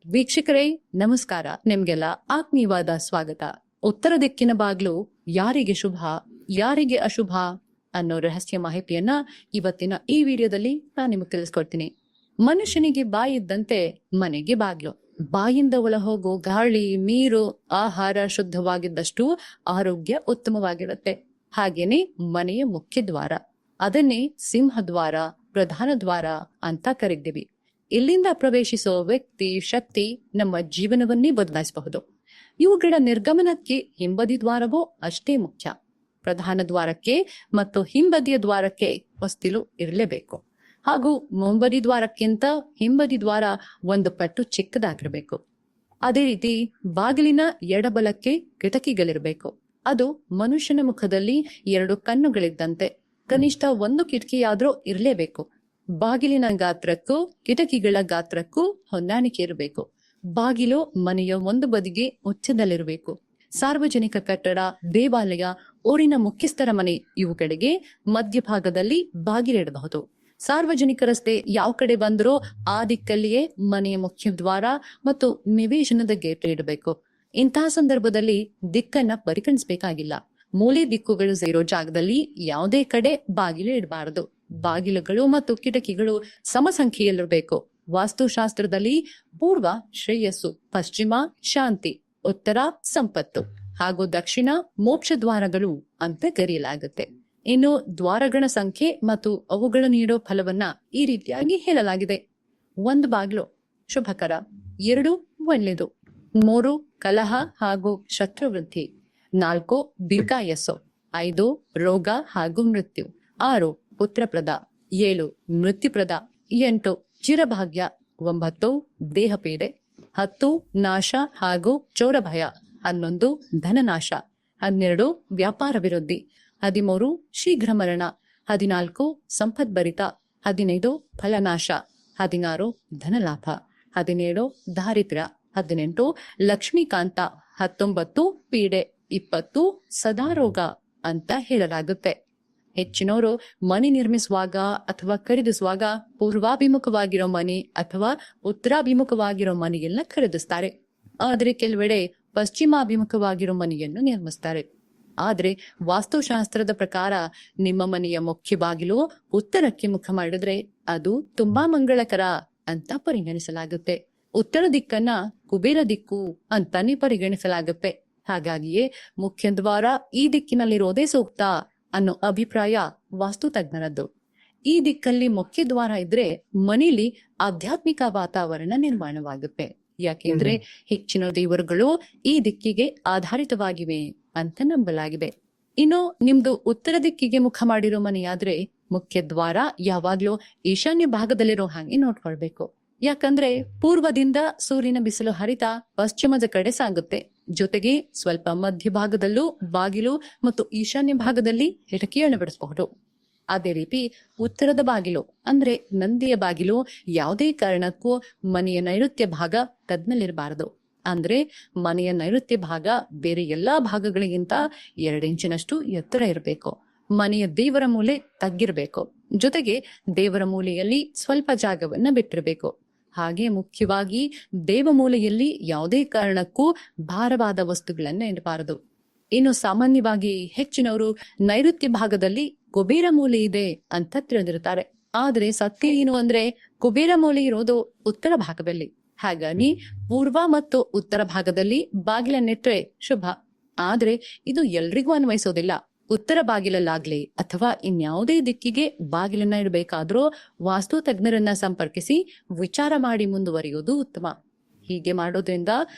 ವೀಕ್ಷಕರೇ ನಮಸ್ಕಾರ. ನಿಮ್ಗೆಲ್ಲ ಆತ್ಮೀಯವಾದ ಸ್ವಾಗತ. ಉತ್ತರ ದಿಕ್ಕಿನ ಬಾಗ್ಲು ಯಾರಿಗೆ ಶುಭ, ಯಾರಿಗೆ ಅಶುಭ ಅನ್ನೋ ರಹಸ್ಯ ಮಾಹಿತಿಯನ್ನ ಇವತ್ತಿನ ಈ ವಿಡಿಯೋದಲ್ಲಿ ನಾನು ನಿಮಗೆ ತಿಳಿಸ್ಕೊಡ್ತೀನಿ. ಮನುಷ್ಯನಿಗೆ ಬಾಯಿ ಇದ್ದಂತೆ ಮನೆಗೆ ಬಾಗ್ಲು. ಬಾಯಿಂದ ಒಳ ಹೋಗೋ ಗಾಳಿ, ನೀರು, ಆಹಾರ ಶುದ್ಧವಾಗಿದ್ದಷ್ಟು ಆರೋಗ್ಯ ಉತ್ತಮವಾಗಿರುತ್ತೆ. ಹಾಗೇನೆ ಮನೆಯ ಮುಖ್ಯ ದ್ವಾರ, ಅದನ್ನೇ ಸಿಂಹದ್ವಾರ, ಪ್ರಧಾನ ದ್ವಾರ ಅಂತ ಕರೀತೀವಿ. ಇಲ್ಲಿಂದ ಪ್ರವೇಶಿಸೋ ವ್ಯಕ್ತಿ, ಶಕ್ತಿ ನಮ್ಮ ಜೀವನವನ್ನೇ ಬದಲಾಯಿಸಬಹುದು. ಇವುಗಳ ನಿರ್ಗಮನಕ್ಕೆ ಹಿಂಬದಿ ದ್ವಾರವೂ ಅಷ್ಟೇ ಮುಖ್ಯ. ಪ್ರಧಾನ ದ್ವಾರಕ್ಕೆ ಮತ್ತು ಹಿಂಬದಿಯ ದ್ವಾರಕ್ಕೆ ಹೊಸ್ತಿಲು ಇರಲೇಬೇಕು. ಹಾಗೂ ಮುಂಬದಿ ದ್ವಾರಕ್ಕಿಂತ ಹಿಂಬದಿ ದ್ವಾರ ಒಂದು ಪಟ್ಟು ಚಿಕ್ಕದಾಗಿರ್ಬೇಕು. ಅದೇ ರೀತಿ ಬಾಗಿಲಿನ ಎಡಬಲಕ್ಕೆ ಕಿಟಕಿಗಳಿರ್ಬೇಕು. ಅದು ಮನುಷ್ಯನ ಮುಖದಲ್ಲಿ 2 ಕಣ್ಣುಗಳಿದ್ದಂತೆ. ಕನಿಷ್ಠ 1 ಕಿಟಕಿಯಾದ್ರೂ ಇರಲೇಬೇಕು. ಬಾಗಿಲಿನ ಗಾತ್ರಕ್ಕೂ ಕಿಟಕಿಗಳ ಗಾತ್ರಕ್ಕೂ ಹೊಂದಾಣಿಕೆ ಇರಬೇಕು. ಬಾಗಿಲು ಮನೆಯ ಒಂದು ಬದಿಗೆ ಉಚ್ಚದಲ್ಲಿರಬೇಕು. ಸಾರ್ವಜನಿಕ ಕಟ್ಟಡ, ದೇವಾಲಯ, ಊರಿನ ಮುಖ್ಯಸ್ಥರ ಮನೆ ಇವುಗಳಿಗೆ ಮಧ್ಯಭಾಗದಲ್ಲಿ ಬಾಗಿಲಿಡಬಹುದು. ಸಾರ್ವಜನಿಕ ರಸ್ತೆ ಯಾವ ಕಡೆ ಬಂದರೂ ಆ ದಿಕ್ಕಲ್ಲಿಯೇ ಮನೆಯ ಮುಖ್ಯ ದ್ವಾರ ಮತ್ತು ನಿವೇಶನದ ಗೇಟ್ ಇಡಬೇಕು. ಇಂತಹ ಸಂದರ್ಭದಲ್ಲಿ ದಿಕ್ಕನ್ನ ಪರಿಗಣಿಸಬೇಕಾಗಿಲ್ಲ. ಮೂಲೆ ದಿಕ್ಕುಗಳು ಸೇರೋ ಜಾಗದಲ್ಲಿ ಯಾವುದೇ ಕಡೆ ಬಾಗಿಲು ಇಡಬಾರದು. ಬಾಗಿಲುಗಳು ಮತ್ತು ಕಿಟಕಿಗಳು ಸಮಸಂಖ್ಯೆಯಲ್ಲಿರಬೇಕು. ವಾಸ್ತುಶಾಸ್ತ್ರದಲ್ಲಿ ಪೂರ್ವ ಶ್ರೇಯಸ್ಸು, ಪಶ್ಚಿಮ ಶಾಂತಿ, ಉತ್ತರ ಸಂಪತ್ತು ಹಾಗೂ ದಕ್ಷಿಣ ಮೋಕ್ಷ ದ್ವಾರಗಳು ಅಂತ ಕರೆಯಲಾಗುತ್ತೆ. ಇನ್ನು ದ್ವಾರಗಳ ಸಂಖ್ಯೆ ಮತ್ತು ಅವುಗಳು ನೀಡೋ ಫಲವನ್ನ ಈ ರೀತಿಯಾಗಿ ಹೇಳಲಾಗಿದೆ. 1 ಬಾಗಿಲು ಶುಭಕರ, 2 ಒಳ್ಳೆಯದು, 3 ಕಲಹ ಹಾಗೂ ಶತ್ರುವೃದ್ಧಿ, 4 ದೀರ್ಘಾಯಸ್ಸು, 5 ರೋಗ ಹಾಗೂ ಮೃತ್ಯು, 6 ಪುತ್ರಪ್ರದ, 7 ಮೃತ್ಯುಪ್ರದ, 8 ಚಿರಭಾಗ್ಯ, 9 ದೇಹಪೀಡೆ, 10 ನಾಶ ಹಾಗೂ ಚೋರಭಯ, 11 ಧನನಾಶ, 12 ವ್ಯಾಪಾರ ವಿರೋಧಿ, 13 ಶೀಘ್ರ ಮರಣ, 14 ಸಂಪದ್ಭರಿತ, 15 ಫಲನಾಶ, 16 ಧನಲಾಭ, 17 ದಾರಿದ್ರ್ಯ, 18 ಲಕ್ಷ್ಮೀಕಾಂತ, 19 ಪೀಡೆ, 20 ಸದಾರೋಗ ಅಂತ ಹೇಳಲಾಗುತ್ತೆ. ಹೆಚ್ಚಿನವರು ಮನೆ ನಿರ್ಮಿಸುವಾಗ ಅಥವಾ ಖರೀದಿಸುವಾಗ ಪೂರ್ವಾಭಿಮುಖವಾಗಿರೋ ಮನೆ ಅಥವಾ ಉತ್ತರಾಭಿಮುಖವಾಗಿರೋ ಮನೆಯನ್ನ ಖರೀದಿಸ್ತಾರೆ. ಆದ್ರೆ ಕೆಲವೆಡೆ ಪಶ್ಚಿಮಾಭಿಮುಖವಾಗಿರೋ ಮನೆಯನ್ನು ನಿರ್ಮಿಸ್ತಾರೆ. ಆದ್ರೆ ವಾಸ್ತುಶಾಸ್ತ್ರದ ಪ್ರಕಾರ ನಿಮ್ಮ ಮನೆಯ ಮುಖ್ಯ ಬಾಗಿಲು ಉತ್ತರಕ್ಕೆ ಮುಖ ಮಾಡಿದ್ರೆ ಅದು ತುಂಬಾ ಮಂಗಳಕರ ಅಂತ ಪರಿಗಣಿಸಲಾಗುತ್ತೆ. ಉತ್ತರ ದಿಕ್ಕನ್ನ ಕುಬೇರ ದಿಕ್ಕು ಅಂತಾನೆ ಪರಿಗಣಿಸಲಾಗುತ್ತೆ. ಹಾಗಾಗಿಯೇ ಮುಖ್ಯ ದ್ವಾರ ಈ ದಿಕ್ಕಿನಲ್ಲಿರೋದೇ ಸೂಕ್ತ ಅನ್ನೋ ಅಭಿಪ್ರಾಯ ವಾಸ್ತು ತಜ್ಞರದ್ದು. ಈ ದಿಕ್ಕಲ್ಲಿ ಮುಖ್ಯ ದ್ವಾರ ಇದ್ರೆ ಮನೆಯಲ್ಲಿ ಆಧ್ಯಾತ್ಮಿಕ ವಾತಾವರಣ ನಿರ್ಮಾಣವಾಗುತ್ತೆ. ಯಾಕೆಂದ್ರೆ ಹೆಚ್ಚಿನ ದೇವರುಗಳು ಈ ದಿಕ್ಕಿಗೆ ಆಧಾರಿತವಾಗಿವೆ ಅಂತ ನಂಬಲಾಗಿದೆ. ಇನ್ನು ನಿಮ್ದು ಉತ್ತರ ದಿಕ್ಕಿಗೆ ಮುಖ ಮಾಡಿರೋ ಮನೆಯಾದ್ರೆ ಮುಖ್ಯ ದ್ವಾರ ಯಾವಾಗ್ಲೂ ಈಶಾನ್ಯ ಭಾಗದಲ್ಲಿರೋ ಹಾಗೆ ನೋಡ್ಕೊಳ್ಬೇಕು. ಯಾಕಂದ್ರೆ ಪೂರ್ವದಿಂದ ಸೂರ್ಯನ ಬಿಸಿಲು ಹರಿತ ಪಶ್ಚಿಮದ ಕಡೆ ಸಾಗುತ್ತೆ. ಜೊತೆಗೆ ಸ್ವಲ್ಪ ಮಧ್ಯಭಾಗದಲ್ಲೂ ಬಾಗಿಲು ಮತ್ತು ಈಶಾನ್ಯ ಭಾಗದಲ್ಲಿ ಕಿಟಕಿ ಅಳವಡಿಸಬಹುದು. ಅದೇ ರೀತಿ ಉತ್ತರದ ಬಾಗಿಲು ಅಂದ್ರೆ ನಂದಿಯ ಬಾಗಿಲು ಯಾವುದೇ ಕಾರಣಕ್ಕೂ ಮನೆಯ ನೈಋತ್ಯ ಭಾಗ ತದ್ನಲ್ಲಿರಬಾರದು. ಅಂದ್ರೆ ಮನೆಯ ನೈಋತ್ಯ ಭಾಗ ಬೇರೆ ಎಲ್ಲಾ ಭಾಗಗಳಿಗಿಂತ 2 ಇಂಚಿನಷ್ಟು ಎತ್ತರ ಇರಬೇಕು. ಮನೆಯ ದೇವರ ಮೂಲೆ ತಗ್ಗಿರಬೇಕು. ಜೊತೆಗೆ ದೇವರ ಮೂಲೆಯಲ್ಲಿ ಸ್ವಲ್ಪ ಜಾಗವನ್ನ ಬಿಟ್ಟಿರಬೇಕು. ಹಾಗೆ ಮುಖ್ಯವಾಗಿ ದೇವಮೂಲೆಯಲ್ಲಿ ಯಾವುದೇ ಕಾರಣಕ್ಕೂ ಭಾರವಾದ ವಸ್ತುಗಳನ್ನ ಇಡಬಾರದು. ಇನ್ನು ಸಾಮಾನ್ಯವಾಗಿ ಹೆಚ್ಚಿನವರು ನೈಋತ್ಯ ಭಾಗದಲ್ಲಿ ಕುಬೇರ ಮೂಲೆ ಇದೆ ಅಂತ ತಿಳಿದಿರ್ತಾರೆ. ಆದ್ರೆ ಸತ್ಯ ಏನು ಅಂದ್ರೆ ಕುಬೇರ ಮೂಲೆ ಇರೋದು ಉತ್ತರ ಭಾಗದಲ್ಲಿ. ಹಾಗಾಗಿ ಪೂರ್ವ ಮತ್ತು ಉತ್ತರ ಭಾಗದಲ್ಲಿ ಬಾಗಿಲನ್ನಿಟ್ರೆ ಶುಭ. ಆದ್ರೆ ಇದು ಎಲ್ರಿಗೂ ಅನ್ವಯಿಸೋದಿಲ್ಲ. ಉತ್ತರ ಬಾಗಿಲಲ್ಲಾಗ್ಲಿ ಅಥವಾ ಇನ್ಯಾವುದೇ ದಿಕ್ಕಿಗೆ ಬಾಗಿಲನ್ನ ಇಡಬೇಕಾದ್ರೂ ವಾಸ್ತು ತಜ್ಞರನ್ನ ಸಂಪರ್ಕಿಸಿ ವಿಚಾರ ಮಾಡಿ ಮುಂದುವರಿಯುವುದು ಉತ್ತಮ. ಹೀಗೆ ಮಾಡೋದ್ರಿಂದ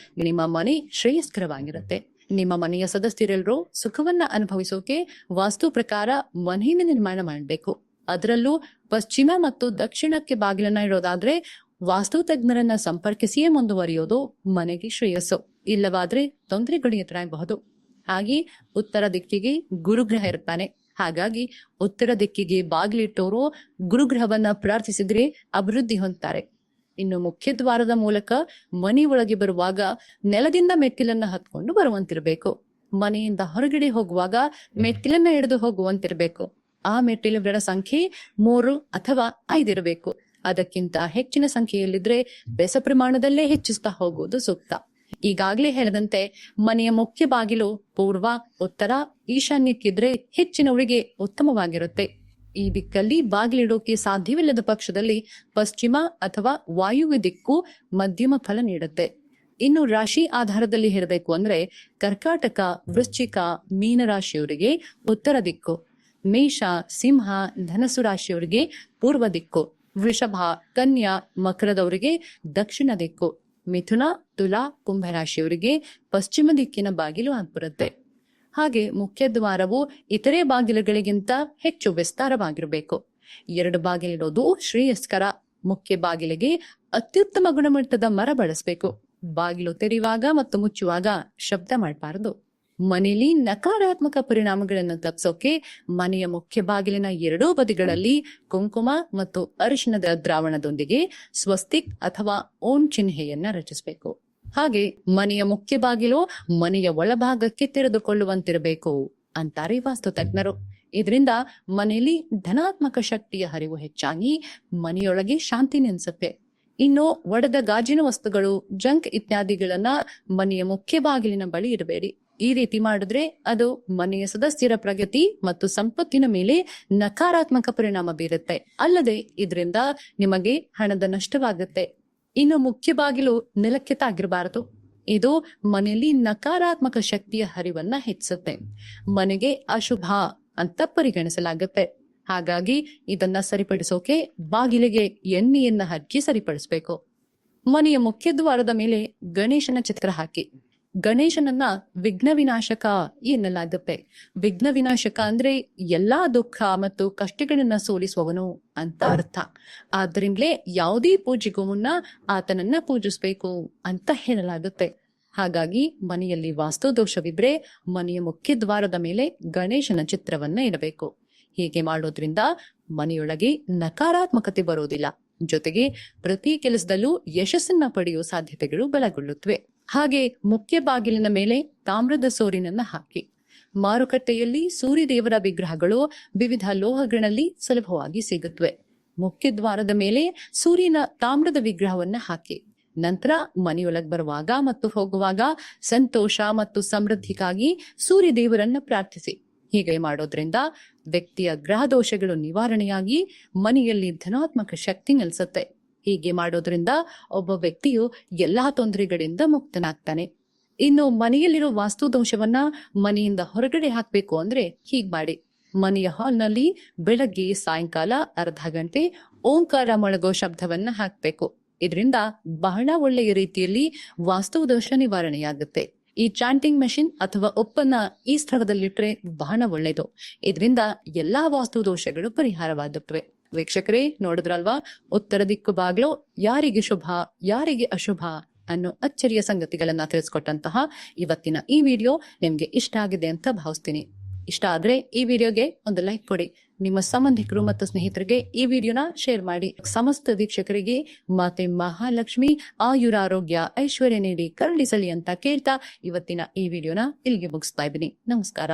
ನಿಮ್ಮ ಮನೆ ಶ್ರೇಯಸ್ಕರವಾಗಿರುತ್ತೆ. ನಿಮ್ಮ ಮನೆಯ ಸದಸ್ಯರೆಲ್ಲರೂ ಸುಖವನ್ನ ಅನುಭವಿಸೋಕೆ ವಾಸ್ತು ಪ್ರಕಾರ ಮನೆಯನ್ನು ನಿರ್ಮಾಣ ಮಾಡಬೇಕು. ಅದರಲ್ಲೂ ಪಶ್ಚಿಮ ಮತ್ತು ದಕ್ಷಿಣಕ್ಕೆ ಬಾಗಿಲನ್ನ ಇಡೋದಾದ್ರೆ ವಾಸ್ತು ತಜ್ಞರನ್ನ ಸಂಪರ್ಕಿಸಿಯೇ ಮುಂದುವರಿಯೋದು ಮನೆಗೆ ಶ್ರೇಯಸ್ಸು. ಇಲ್ಲವಾದ್ರೆ ತೊಂದರೆಗಳು ಎದುರಾಗಬಹುದು. ಹಾಗೆ ಉತ್ತರ ದಿಕ್ಕಿಗೆ ಗುರುಗ್ರಹ ಇರ್ತಾನೆ. ಹಾಗಾಗಿ ಉತ್ತರ ದಿಕ್ಕಿಗೆ ಬಾಗಿಲಿಟ್ಟವರು ಗುರುಗ್ರಹವನ್ನ ಪ್ರಾರ್ಥಿಸಿದ್ರೆ ಅಭಿವೃದ್ಧಿ ಹೊಂದ್ತಾರೆ. ಇನ್ನು ಮುಖ್ಯ ದ್ವಾರದ ಮೂಲಕ ಮನೆ ಒಳಗೆ ಬರುವಾಗ ನೆಲದಿಂದ ಮೆಟ್ಟಿಲನ್ನ ಹತ್ಕೊಂಡು ಬರುವಂತಿರ್ಬೇಕು. ಮನೆಯಿಂದ ಹೊರಗಡೆ ಹೋಗುವಾಗ ಮೆಟ್ಟಿಲನ್ನ ಹಿಡಿದು ಹೋಗುವಂತಿರ್ಬೇಕು. ಆ ಮೆಟ್ಟಿಲುಗಳ ಸಂಖ್ಯೆ 3 ಅಥವಾ 5 ಇರಬೇಕು. ಅದಕ್ಕಿಂತ ಹೆಚ್ಚಿನ ಸಂಖ್ಯೆಯಲ್ಲಿದ್ರೆ ಬೆಸ ಪ್ರಮಾಣದಲ್ಲೇ ಹೆಚ್ಚಿಸ್ತಾ ಹೋಗುವುದು ಸೂಕ್ತ. ಈಗಾಗಲೇ ಹೇಳಿದಂತೆ ಮನೆಯ ಮುಖ್ಯ ಬಾಗಿಲು ಪೂರ್ವ, ಉತ್ತರ, ಈಶಾನ್ಯಕ್ಕಿದ್ರೆ ಹೆಚ್ಚಿನವರಿಗೆ ಉತ್ತಮವಾಗಿರುತ್ತೆ. ಈ ದಿಕ್ಕಲ್ಲಿ ಬಾಗಿಲಿಡೋಕೆ ಸಾಧ್ಯವಿಲ್ಲದ ಪಕ್ಷದಲ್ಲಿ ಪಶ್ಚಿಮ ಅಥವಾ ವಾಯುವ್ಯ ದಿಕ್ಕು ಮಧ್ಯಮ ಫಲ ನೀಡುತ್ತೆ. ಇನ್ನು ರಾಶಿ ಆಧಾರದಲ್ಲಿ ಹೇಳಬೇಕು ಅಂದ್ರೆ ಕರ್ಕಾಟಕ, ವೃಶ್ಚಿಕ, ಮೀನರಾಶಿಯವರಿಗೆ ಉತ್ತರ ದಿಕ್ಕು, ಮೇಷ, ಸಿಂಹ, ಧನಸು ರಾಶಿಯವರಿಗೆ ಪೂರ್ವ ದಿಕ್ಕು, ವೃಷಭ, ಕನ್ಯಾ, ಮಕರದವರಿಗೆ ದಕ್ಷಿಣ ದಿಕ್ಕು, ಮಿಥುನ, ತುಲಾ, ಕುಂಭರಾಶಿಯವರಿಗೆ ಪಶ್ಚಿಮ ದಿಕ್ಕಿನ ಬಾಗಿಲು ಆಗ್ಬರುತ್ತೆ. ಹಾಗೆ ಮುಖ್ಯ ದ್ವಾರವು ಇತರೆ ಬಾಗಿಲುಗಳಿಗಿಂತ ಹೆಚ್ಚು ವಿಸ್ತಾರವಾಗಿರಬೇಕು. 2 ಬಾಗಿಲಿಡೋದು ಶ್ರೇಯಸ್ಕರ. ಮುಖ್ಯ ಬಾಗಿಲಿಗೆ ಅತ್ಯುತ್ತಮ ಗುಣಮಟ್ಟದ ಮರ ಬಳಸಬೇಕು. ಬಾಗಿಲು ತೆರೆಯುವಾಗ ಮತ್ತು ಮುಚ್ಚುವಾಗ ಶಬ್ದ ಮಾಡಬಾರದು. ಮನೆಯಲ್ಲಿ ನಕಾರಾತ್ಮಕ ಪರಿಣಾಮಗಳನ್ನು ತಪ್ಪಿಸೋಕೆ ಮನೆಯ ಮುಖ್ಯ ಬಾಗಿಲಿನ 2 ಬದಿಗಳಲ್ಲಿ ಕುಂಕುಮ ಮತ್ತು ಅರಿಶಿಣದ ದ್ರಾವಣದೊಂದಿಗೆ ಸ್ವಸ್ತಿಕ್ ಅಥವಾ ಓಂ ಚಿಹ್ನೆಯನ್ನ ರಚಿಸಬೇಕು. ಹಾಗೆ ಮನೆಯ ಮುಖ್ಯ ಬಾಗಿಲು ಮನೆಯ ಒಳಭಾಗಕ್ಕೆ ತೆರೆದುಕೊಳ್ಳುವಂತಿರಬೇಕು ಅಂತಾರೆ ವಾಸ್ತು ತಜ್ಞರು. ಇದರಿಂದ ಮನೆಯಲ್ಲಿ ಧನಾತ್ಮಕ ಶಕ್ತಿಯ ಹರಿವು ಹೆಚ್ಚಾಗಿ ಮನೆಯೊಳಗೆ ಶಾಂತಿ ನೆಲೆಸುತ್ತೆ. ಇನ್ನು ಒಡೆದ ಗಾಜಿನ ವಸ್ತುಗಳು, ಜಂಕ್ ಇತ್ಯಾದಿಗಳನ್ನ ಮನೆಯ ಮುಖ್ಯ ಬಾಗಿಲಿನ ಬಳಿ ಇಡಬೇಡಿ. ಈ ರೀತಿ ಮಾಡಿದ್ರೆ ಅದು ಮನೆಯ ಸದಸ್ಯರ ಪ್ರಗತಿ ಮತ್ತು ಸಂಪತ್ತಿನ ಮೇಲೆ ನಕಾರಾತ್ಮಕ ಪರಿಣಾಮ ಬೀರುತ್ತೆ. ಅಲ್ಲದೆ ಇದರಿಂದ ನಿಮಗೆ ಹಣದ ನಷ್ಟವಾಗುತ್ತೆ. ಇನ್ನು ಮುಖ್ಯ ಬಾಗಿಲು ನೆಲಕ್ಕೆ ತಾಗಿರಬಾರದು. ಇದು ಮನೆಯಲ್ಲಿ ನಕಾರಾತ್ಮಕ ಶಕ್ತಿಯ ಹರಿವನ್ನ ಹೆಚ್ಚಿಸುತ್ತೆ, ಮನೆಗೆ ಅಶುಭ ಅಂತ ಪರಿಗಣಿಸಲಾಗುತ್ತೆ. ಹಾಗಾಗಿ ಇದನ್ನ ಸರಿಪಡಿಸೋಕೆ ಬಾಗಿಲಿಗೆ ಎಣ್ಣೆಯನ್ನ ಹಚ್ಚಿ ಸರಿಪಡಿಸಬೇಕು. ಮನೆಯ ಮುಖ್ಯ ದ್ವಾರದ ಮೇಲೆ ಗಣೇಶನ ಚಿತ್ರ ಹಾಕಿ. ಗಣೇಶನನ್ನ ವಿಘ್ನ ವಿನಾಶಕ ಎನ್ನಲಾಗುತ್ತೆ. ವಿಘ್ನ ವಿನಾಶಕ ಅಂದ್ರೆ ಎಲ್ಲಾ ದುಃಖ ಮತ್ತು ಕಷ್ಟಗಳನ್ನ ಸೋಲಿಸುವವನು ಅಂತ ಅರ್ಥ. ಆದ್ರಿಂದಲೇ ಯಾವುದೇ ಪೂಜೆಗೂ ಮುನ್ನ ಆತನನ್ನ ಪೂಜಿಸಬೇಕು ಅಂತ ಹೇಳಲಾಗುತ್ತೆ. ಹಾಗಾಗಿ ಮನೆಯಲ್ಲಿ ವಾಸ್ತು ದೋಷವಿದ್ರೆ ಮನೆಯ ಮುಖ್ಯ ದ್ವಾರದ ಮೇಲೆ ಗಣೇಶನ ಚಿತ್ರವನ್ನ ಇಡಬೇಕು. ಹೀಗೆ ಮಾಡೋದ್ರಿಂದ ಮನೆಯೊಳಗೆ ನಕಾರಾತ್ಮಕತೆ ಬರೋದಿಲ್ಲ. ಜೊತೆಗೆ ಪ್ರತಿ ಕೆಲಸದಲ್ಲೂ ಯಶಸ್ಸನ್ನ ಪಡೆಯುವ ಸಾಧ್ಯತೆಗಳು ಬಲಗೊಳ್ಳುತ್ತವೆ. ಹಾಗೆ ಮುಖ್ಯ ಬಾಗಿಲಿನ ಮೇಲೆ ತಾಮ್ರದ ಸೋರಿನನ್ನ ಹಾಕಿ. ಮಾರುಕಟ್ಟೆಯಲ್ಲಿ ಸೂರ್ಯದೇವರ ವಿಗ್ರಹಗಳು ವಿವಿಧ ಲೋಹಗಳಲ್ಲಿ ಸುಲಭವಾಗಿ ಸಿಗುತ್ತವೆ. ಮುಖ್ಯ ದ್ವಾರದ ಮೇಲೆ ಸೂರ್ಯನ ತಾಮ್ರದ ವಿಗ್ರಹವನ್ನ ಹಾಕಿ. ನಂತರ ಮನೆಯೊಳಗೆ ಬರುವಾಗ ಮತ್ತು ಹೋಗುವಾಗ ಸಂತೋಷ ಮತ್ತು ಸಮೃದ್ಧಿಗಾಗಿ ಸೂರ್ಯದೇವರನ್ನ ಪ್ರಾರ್ಥಿಸಿ. ಹೀಗೆ ಮಾಡೋದ್ರಿಂದ ವ್ಯಕ್ತಿಯ ಗ್ರಹ ದೋಷಗಳು ನಿವಾರಣೆಯಾಗಿ ಮನೆಯಲ್ಲಿ ಧನಾತ್ಮಕ ಶಕ್ತಿ ನೆಲೆಸುತ್ತೆ. ಹೀಗೆ ಮಾಡೋದ್ರಿಂದ ಒಬ್ಬ ವ್ಯಕ್ತಿಯು ಎಲ್ಲಾ ತೊಂದರೆಗಳಿಂದ ಮುಕ್ತನಾಗ್ತಾನೆ. ಇನ್ನು ಮನೆಯಲ್ಲಿರೋ ವಾಸ್ತು ದೋಷವನ್ನ ಮನೆಯಿಂದ ಹೊರಗಡೆ ಹಾಕ್ಬೇಕು ಅಂದ್ರೆ ಹೀಗ್ ಮಾಡಿ. ಮನೆಯ ಹಾಲ್ನಲ್ಲಿ ಬೆಳಗ್ಗೆ ಸಾಯಂಕಾಲ ಅರ್ಧ ಗಂಟೆ ಓಂಕಾರ ಮೊಳಗೋ ಶಬ್ದವನ್ನ ಹಾಕ್ಬೇಕು. ಇದರಿಂದ ಬಹಳ ಒಳ್ಳೆಯ ರೀತಿಯಲ್ಲಿ ವಾಸ್ತು ದೋಷ ನಿವಾರಣೆಯಾಗುತ್ತೆ. ಈ ಚಾಂಟಿಂಗ್ ಮೆಷಿನ್ ಅಥವಾ ಒಪ್ಪನ್ನ ಈ ಸ್ಥಳದಲ್ಲಿಟ್ರೆ ಬಹಳ ಒಳ್ಳೆಯದು. ಇದರಿಂದ ಎಲ್ಲಾ ವಾಸ್ತು ದೋಷಗಳು ಪರಿಹಾರವಾಗುತ್ತವೆ. ವೀಕ್ಷಕರೇ, ನೋಡಿದ್ರಲ್ವಾ, ಉತ್ತರ ದಿಕ್ಕು ಬಾಗ್ಲು ಯಾರಿಗೆ ಶುಭ, ಯಾರಿಗೆ ಅಶುಭ ಅನ್ನೋ ಅಚ್ಚರಿಯ ಸಂಗತಿಗಳನ್ನ ತಿಳಿಸ್ಕೊಟ್ಟಂತಹ ಇವತ್ತಿನ ಈ ವಿಡಿಯೋ ನಿಮ್ಗೆ ಇಷ್ಟ ಆಗಿದೆ ಅಂತ ಭಾವಿಸ್ತೀನಿ. ಇಷ್ಟ ಆದ್ರೆ ಈ ವಿಡಿಯೋಗೆ ಒಂದು ಲೈಕ್ ಕೊಡಿ. ನಿಮ್ಮ ಸಂಬಂಧಿಕರು ಮತ್ತು ಸ್ನೇಹಿತರಿಗೆ ಈ ವಿಡಿಯೋನ ಶೇರ್ ಮಾಡಿ. ಸಮಸ್ತ ವೀಕ್ಷಕರಿಗೆ ಮಾತೆ ಮಹಾಲಕ್ಷ್ಮಿ ಆಯುರಾರೋಗ್ಯ ಐಶ್ವರ್ಯ ನೀಡಿ ಕರುಣಿಸಲಿ ಅಂತ ಕೇಳ್ತಾ ಇವತ್ತಿನ ಈ ವಿಡಿಯೋನ ಇಲ್ಲಿಗೆ ಮುಗಿಸ್ತಾ ಇದ್ದೀನಿ. ನಮಸ್ಕಾರ.